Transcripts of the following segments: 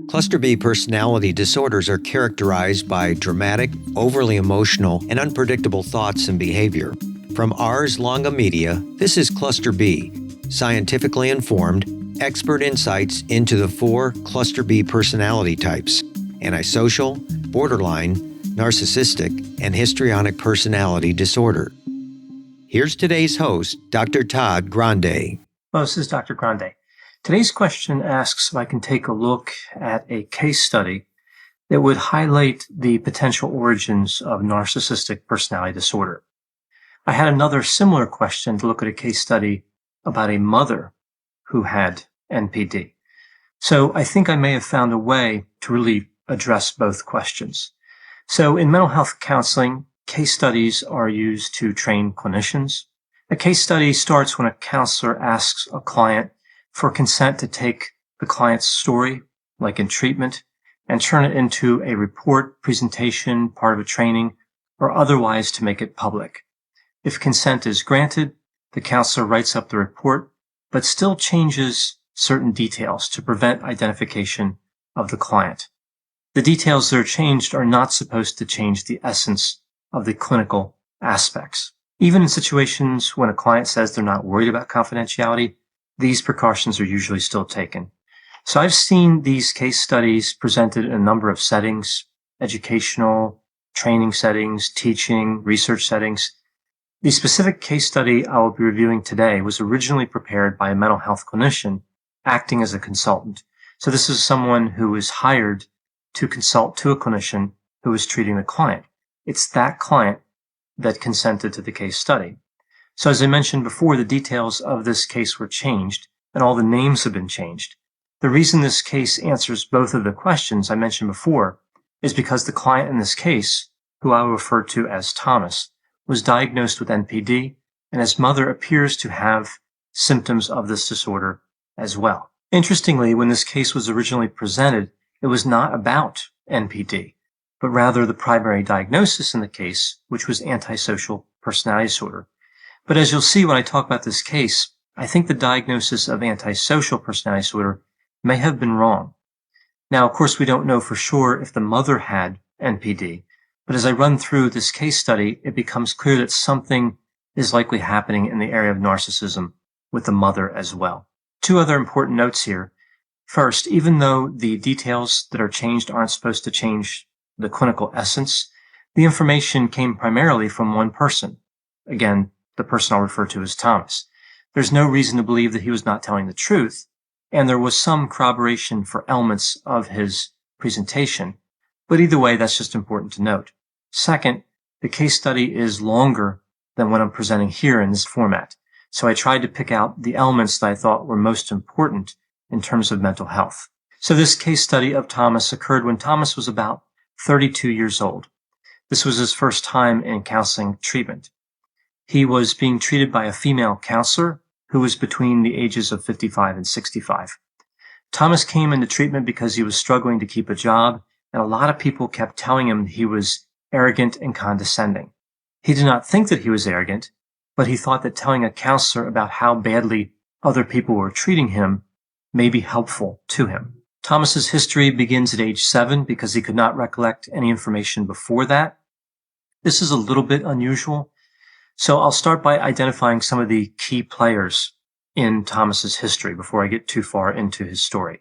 Cluster B personality disorders are characterized by dramatic, overly emotional, and unpredictable thoughts and behavior. From Ars Longa Media, this is Cluster B, scientifically informed, expert insights into the 4 Cluster B personality types: antisocial, borderline, narcissistic, and histrionic personality disorder. Here's today's host, Dr. Todd Grande. Hello, this is Dr. Grande. Today's question asks if I can take a look at a case study that would highlight the potential origins of narcissistic personality disorder. I had another similar question to look at a case study about a mother who had NPD. So I think I may have found a way to really address both questions. So in mental health counseling, case studies are used to train clinicians. A case study starts when a counselor asks a client for consent to take the client's story, like in treatment, and turn it into a report, presentation, part of a training, or otherwise to make it public. If consent is granted, the counselor writes up the report, but still changes certain details to prevent identification of the client. The details that are changed are not supposed to change the essence of the clinical aspects. Even in situations when a client says they're not worried about confidentiality, these precautions are usually still taken. So I've seen these case studies presented in a number of settings: educational, training settings, teaching, research settings. The specific case study I will be reviewing today was originally prepared by a mental health clinician acting as a consultant. So this is someone who was hired to consult to a clinician who was treating the client. It's that client that consented to the case study. So as I mentioned before, the details of this case were changed, and all the names have been changed. The reason this case answers both of the questions I mentioned before is because the client in this case, who I will refer to as Thomas, was diagnosed with NPD, and his mother appears to have symptoms of this disorder as well. Interestingly, when this case was originally presented, it was not about NPD, but rather the primary diagnosis in the case, which was antisocial personality disorder. But as you'll see when I talk about this case, I think the diagnosis of antisocial personality disorder may have been wrong. Now, of course, we don't know for sure if the mother had NPD, but as I run through this case study, it becomes clear that something is likely happening in the area of narcissism with the mother as well. 2 other important notes here. First, even though the details that are changed aren't supposed to change the clinical essence, the information came primarily from one person. Again, the person I'll refer to as Thomas. There's no reason to believe that he was not telling the truth, and there was some corroboration for elements of his presentation, but either way, that's just important to note. Second, the case study is longer than what I'm presenting here in this format, so I tried to pick out the elements that I thought were most important in terms of mental health. So this case study of Thomas occurred when Thomas was about 32 years old. This was his first time in counseling treatment. He was being treated by a female counselor who was between the ages of 55 and 65. Thomas came into treatment because he was struggling to keep a job, and a lot of people kept telling him he was arrogant and condescending. He did not think that he was arrogant, but he thought that telling a counselor about how badly other people were treating him may be helpful to him. Thomas's history begins at age 7 because he could not recollect any information before that. This is a little bit unusual. So I'll start by identifying some of the key players in Thomas's history before I get too far into his story.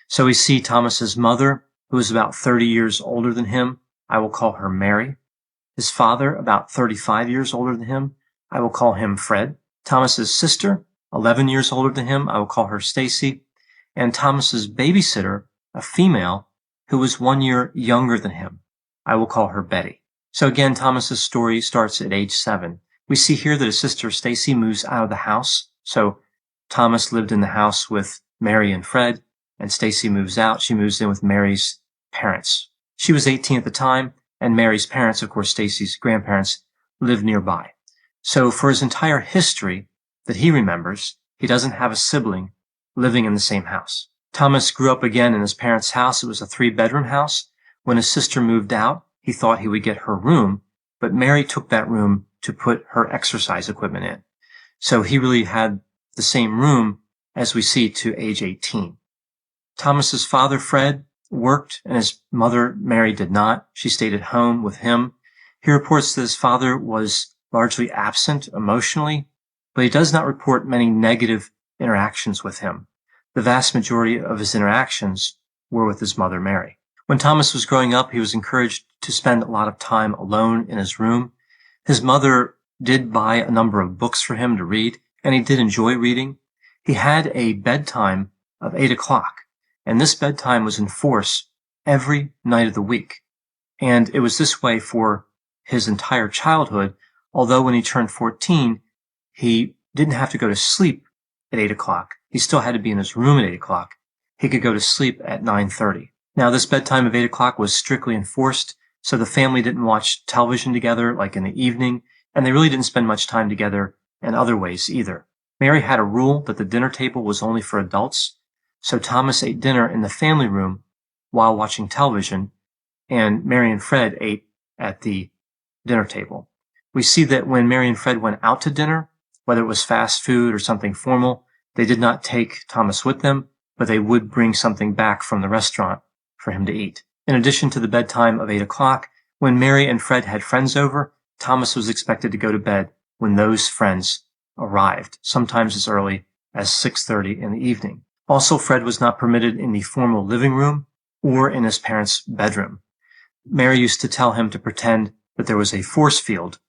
So we see Thomas's mother, who is about 30 years older than him. I will call her Mary. His father, about 35 years older than him. I will call him Fred. Thomas's sister, 11 years older than him. I will call her Stacy. And Thomas's babysitter, a female, who was 1 year younger than him. I will call her Betty. So again, Thomas's story starts at age 7. We see here that his sister Stacy moves out of the house. So Thomas lived in the house with Mary and Fred, and Stacy moves out. She moves in with Mary's parents. She was 18 at the time, and Mary's parents, of course, Stacy's grandparents, lived nearby. So for his entire history that he remembers, he doesn't have a sibling living in the same house. Thomas grew up again in his parents' house. It was a 3-bedroom house. When his sister moved out, he thought he would get her room, but Mary took that room to put her exercise equipment in. So he really had the same room as we see to age 18. Thomas's father, Fred, worked, and his mother, Mary, did not. She stayed at home with him. He reports that his father was largely absent emotionally, but he does not report many negative interactions with him. The vast majority of his interactions were with his mother, Mary. When Thomas was growing up, he was encouraged to spend a lot of time alone in his room. His mother did buy a number of books for him to read, and he did enjoy reading. He had a bedtime of 8 o'clock, and this bedtime was in force every night of the week. And it was this way for his entire childhood, although when he turned 14, he didn't have to go to sleep at 8 o'clock. He still had to be in his room at 8 o'clock. He could go to sleep at 9:30. Now, this bedtime of 8 o'clock was strictly enforced, so the family didn't watch television together like in the evening, and they really didn't spend much time together in other ways either. Mary had a rule that the dinner table was only for adults, so Thomas ate dinner in the family room while watching television, and Mary and Fred ate at the dinner table. We see that when Mary and Fred went out to dinner, whether it was fast food or something formal, they did not take Thomas with them, but they would bring something back from the restaurant for him to eat. In addition to the bedtime of 8 o'clock, when Mary and Fred had friends over, Thomas was expected to go to bed when those friends arrived, sometimes as early as 6:30 in the evening. Also, Fred was not permitted in the formal living room or in his parents' bedroom. Mary used to tell him to pretend that there was a force field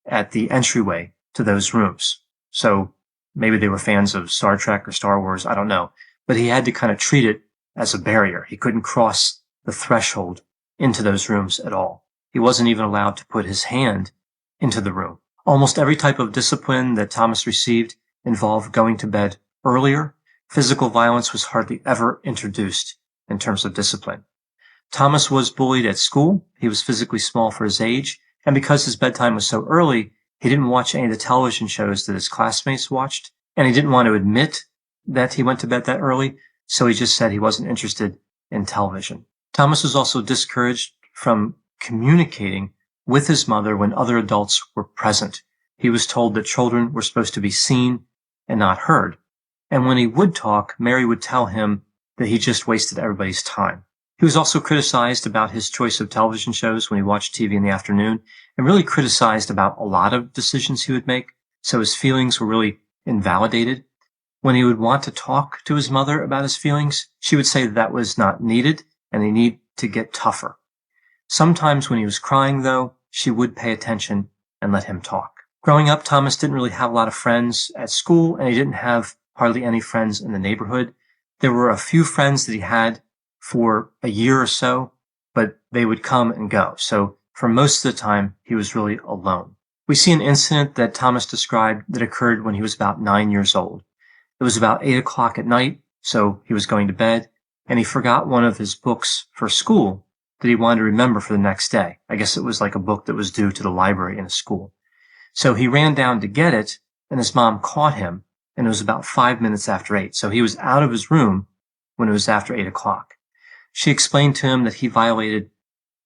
at the entryway to those rooms. So maybe they were fans of Star Trek or Star Wars, I don't know. But he had to kind of treat it as a barrier. He couldn't cross the threshold into those rooms at all. He wasn't even allowed to put his hand into the room. Almost every type of discipline that Thomas received involved going to bed earlier. Physical violence was hardly ever introduced in terms of discipline. Thomas was bullied at school. He was physically small for his age, and because his bedtime was so early, he didn't watch any of the television shows that his classmates watched, and he didn't want to admit that he went to bed that early, so he just said he wasn't interested in television. Thomas was also discouraged from communicating with his mother when other adults were present. He was told that children were supposed to be seen and not heard. And when he would talk, Mary would tell him that he just wasted everybody's time. He was also criticized about his choice of television shows when he watched TV in the afternoon, and really criticized about a lot of decisions he would make, so his feelings were really invalidated. When he would want to talk to his mother about his feelings, she would say that was not needed, and they need to get tougher. Sometimes when he was crying, though, she would pay attention and let him talk. Growing up, Thomas didn't really have a lot of friends at school, and he didn't have hardly any friends in the neighborhood. There were a few friends that he had for a year or so, but they would come and go. So for most of the time, he was really alone. We see an incident that Thomas described that occurred when he was about 9 years old. It was about 8 o'clock at night, so he was going to bed, and he forgot one of his books for school that he wanted to remember for the next day. I guess it was like a book that was due to the library in a school. So he ran down to get it, and his mom caught him, and it was about 5 minutes after 8. So he was out of his room when it was after 8 o'clock. She explained to him that he violated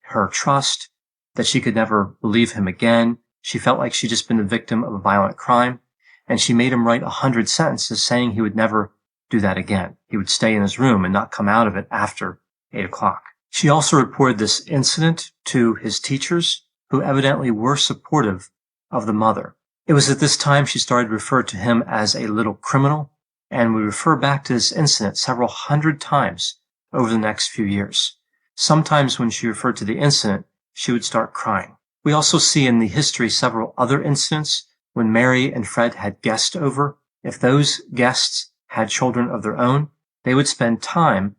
her trust, that she could never believe him again. She felt like she'd just been the victim of a violent crime, and she made him write 100 sentences saying he would never do that again. He would stay in his room and not come out of it after 8 o'clock. She also reported this incident to his teachers, who evidently were supportive of the mother. It was at this time she started to refer to him as a little criminal, and we refer back to this incident several hundred times over the next few years. Sometimes when she referred to the incident, she would start crying. We also see in the history several other incidents when Mary and Fred had guests over. If those guests had children of their own, they would spend time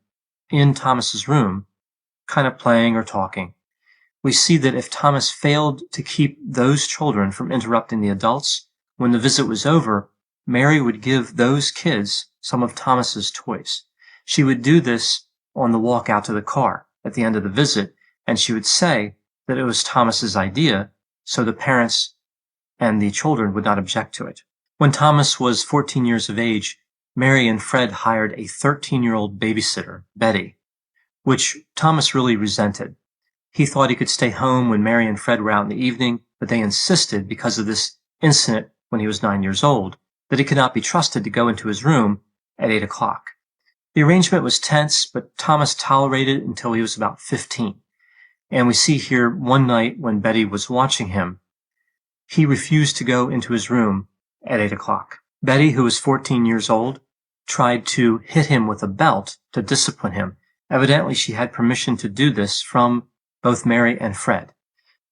in Thomas's room, kind of playing or talking. We see that if Thomas failed to keep those children from interrupting the adults, when the visit was over, Mary would give those kids some of Thomas's toys. She would do this on the walk out to the car at the end of the visit, and she would say that it was Thomas's idea, so the parents and the children would not object to it. When Thomas was 14 years of age, Mary and Fred hired a 13-year-old babysitter, Betty, which Thomas really resented. He thought he could stay home when Mary and Fred were out in the evening, but they insisted, because of this incident when he was 9 years old, that he could not be trusted to go into his room at 8 o'clock. The arrangement was tense, but Thomas tolerated it until he was about 15. And we see here one night when Betty was watching him, he refused to go into his room at 8 o'clock. Betty, who was 14 years old, tried to hit him with a belt to discipline him. Evidently, she had permission to do this from both Mary and Fred.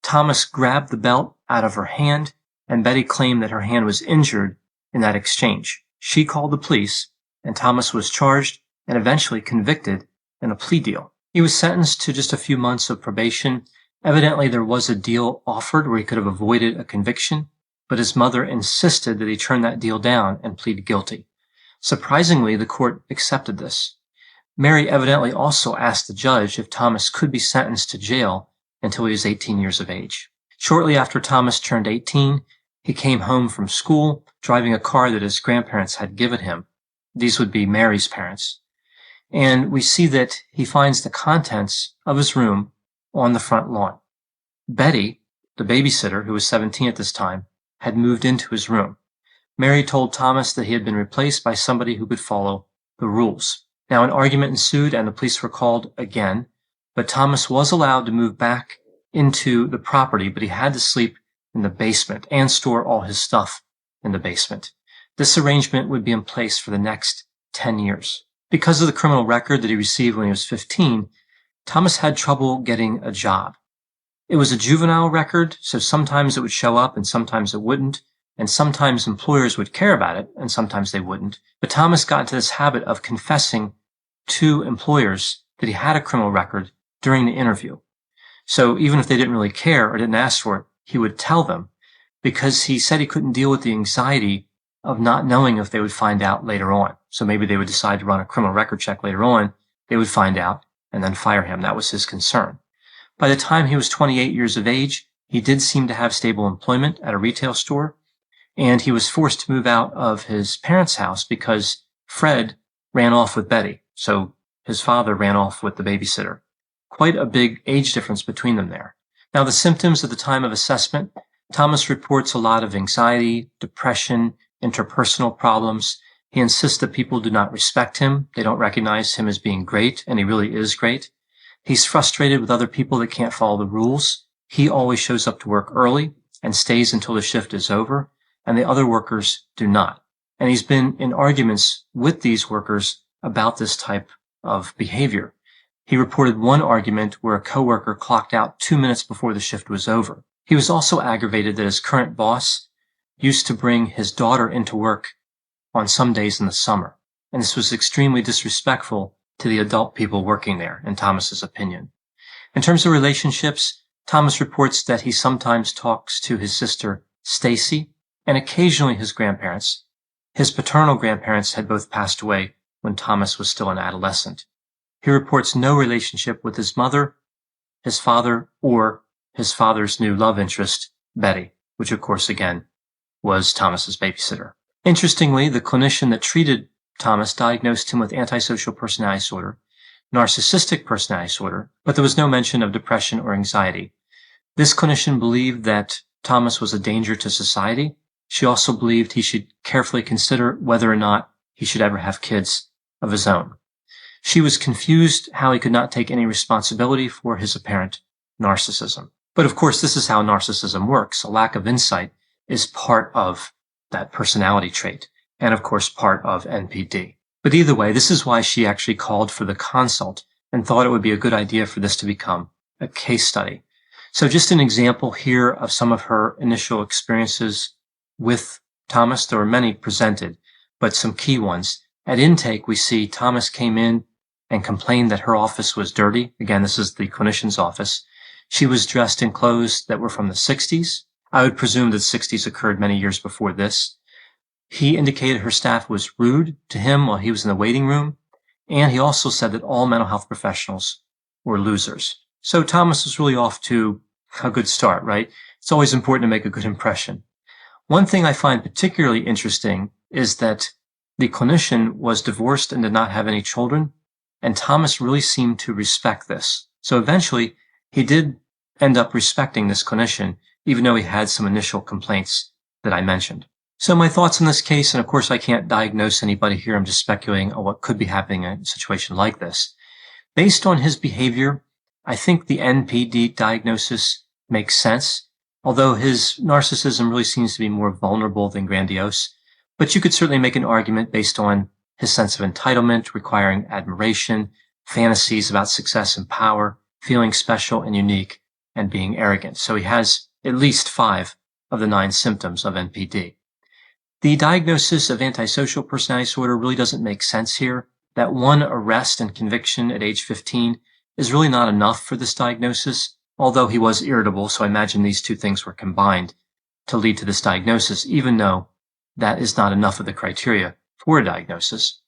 Thomas grabbed the belt out of her hand, and Betty claimed that her hand was injured in that exchange. She called the police, and Thomas was charged and eventually convicted in a plea deal. He was sentenced to just a few months of probation. Evidently, there was a deal offered where he could have avoided a conviction, but his mother insisted that he turn that deal down and plead guilty. Surprisingly, the court accepted this. Mary evidently also asked the judge if Thomas could be sentenced to jail until he was 18 years of age. Shortly after Thomas turned 18, he came home from school driving a car that his grandparents had given him. These would be Mary's parents. And we see that he finds the contents of his room on the front lawn. Betty, the babysitter, who was 17 at this time, had moved into his room. Mary told Thomas that he had been replaced by somebody who could follow the rules. Now, an argument ensued and the police were called again, but Thomas was allowed to move back into the property, but he had to sleep in the basement and store all his stuff in the basement. This arrangement would be in place for the next 10 years. Because of the criminal record that he received when he was 15, Thomas had trouble getting a job. It was a juvenile record, so sometimes it would show up and sometimes it wouldn't, and sometimes employers would care about it and sometimes they wouldn't. But Thomas got into this habit of confessing to employers that he had a criminal record during the interview. So even if they didn't really care or didn't ask for it, he would tell them because he said he couldn't deal with the anxiety of not knowing if they would find out later on. So maybe they would decide to run a criminal record check later on, they would find out and then fire him. That was his concern. By the time he was 28 years of age, he did seem to have stable employment at a retail store, and he was forced to move out of his parents' house because Fred ran off with Betty. So his father ran off with the babysitter. Quite a big age difference between them there. Now, the symptoms at the time of assessment, Thomas reports a lot of anxiety, depression, interpersonal problems. He insists that people do not respect him. They don't recognize him as being great, and he really is great. He's frustrated with other people that can't follow the rules. He always shows up to work early and stays until the shift is over, and the other workers do not. And he's been in arguments with these workers about this type of behavior. He reported one argument where a coworker clocked out 2 minutes before the shift was over. He was also aggravated that his current boss used to bring his daughter into work on some days in the summer. And this was extremely disrespectful to the adult people working there, in Thomas's opinion. In terms of relationships, Thomas reports that he sometimes talks to his sister, Stacy, and occasionally his grandparents. His paternal grandparents had both passed away when Thomas was still an adolescent. He reports no relationship with his mother, his father, or his father's new love interest, Betty, which of course, again, was Thomas's babysitter. Interestingly, the clinician that treated Thomas diagnosed him with antisocial personality disorder, narcissistic personality disorder, but there was no mention of depression or anxiety. This clinician believed that Thomas was a danger to society. She also believed he should carefully consider whether or not he should ever have kids of his own. She was confused how he could not take any responsibility for his apparent narcissism. But of course, this is how narcissism works. A lack of insight is part of that personality trait, and of course part of NPD. But either way, this is why she actually called for the consult and thought it would be a good idea for this to become a case study. So just an example here of some of her initial experiences with Thomas. There were many presented, but some key ones. At intake, we see Thomas came in and complained that her office was dirty. Again, this is the clinician's office. She was dressed in clothes that were from the 60s. I would presume that the 60s occurred many years before this. He indicated her staff was rude to him while he was in the waiting room, and he also said that all mental health professionals were losers. So Thomas was really off to a good start, right? It's always important to make a good impression. One thing I find particularly interesting is that the clinician was divorced and did not have any children, and Thomas really seemed to respect this. So eventually, he did end up respecting this clinician, even though he had some initial complaints that I mentioned. So my thoughts on this case, and of course I can't diagnose anybody here, I'm just speculating on what could be happening in a situation like this. Based on his behavior, I think the NPD diagnosis makes sense, although his narcissism really seems to be more vulnerable than grandiose. But you could certainly make an argument based on his sense of entitlement, requiring admiration, fantasies about success and power, feeling special and unique, and being arrogant. So he has at least 5 of the 9 symptoms of NPD. The diagnosis of antisocial personality disorder really doesn't make sense here. That one arrest and conviction at age 15 is really not enough for this diagnosis, although he was irritable, so I imagine these two things were combined to lead to this diagnosis, even though that is not enough of the criteria for a diagnosis.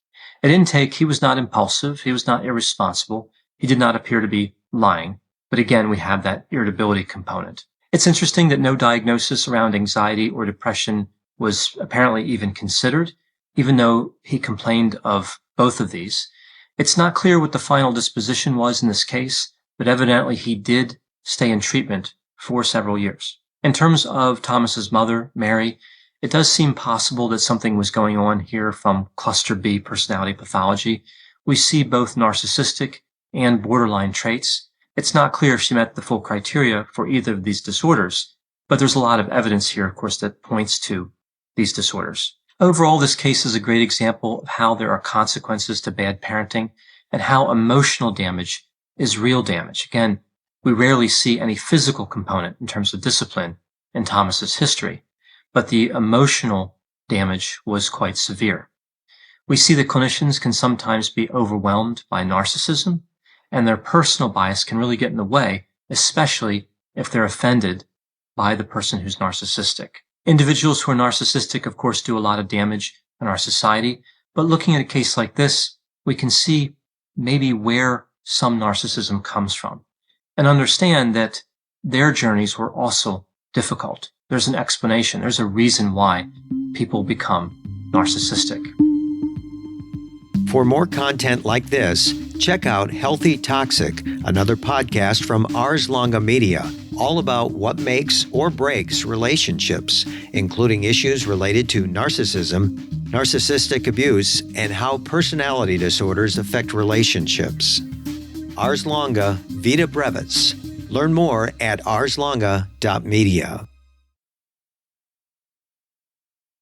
At intake, he was not impulsive, he was not irresponsible, he did not appear to be lying, but again, we have that irritability component. It's interesting that no diagnosis around anxiety or depression was apparently even considered, even though he complained of both of these. It's not clear what the final disposition was in this case, but evidently he did stay in treatment for several years. In terms of Thomas's mother, Mary, it does seem possible that something was going on here from cluster B personality pathology. We see both narcissistic and borderline traits. It's not clear if she met the full criteria for either of these disorders, but there's a lot of evidence here, of course, that points to these disorders. Overall, this case is a great example of how there are consequences to bad parenting and how emotional damage is real damage. Again, we rarely see any physical component in terms of discipline in Thomas's history, but the emotional damage was quite severe. We see that clinicians can sometimes be overwhelmed by narcissism, and their personal bias can really get in the way, especially if they're offended by the person who's narcissistic. Individuals who are narcissistic, of course, do a lot of damage in our society, but looking at a case like this, we can see maybe where some narcissism comes from and understand that their journeys were also difficult. There's an explanation. There's a reason why people become narcissistic. For more content like this, check out Healthy Toxic, another podcast from Ars Longa Media, all about what makes or breaks relationships, including issues related to narcissism, narcissistic abuse, and how personality disorders affect relationships. Ars Longa, Vita Brevis. Learn more at arslonga.media.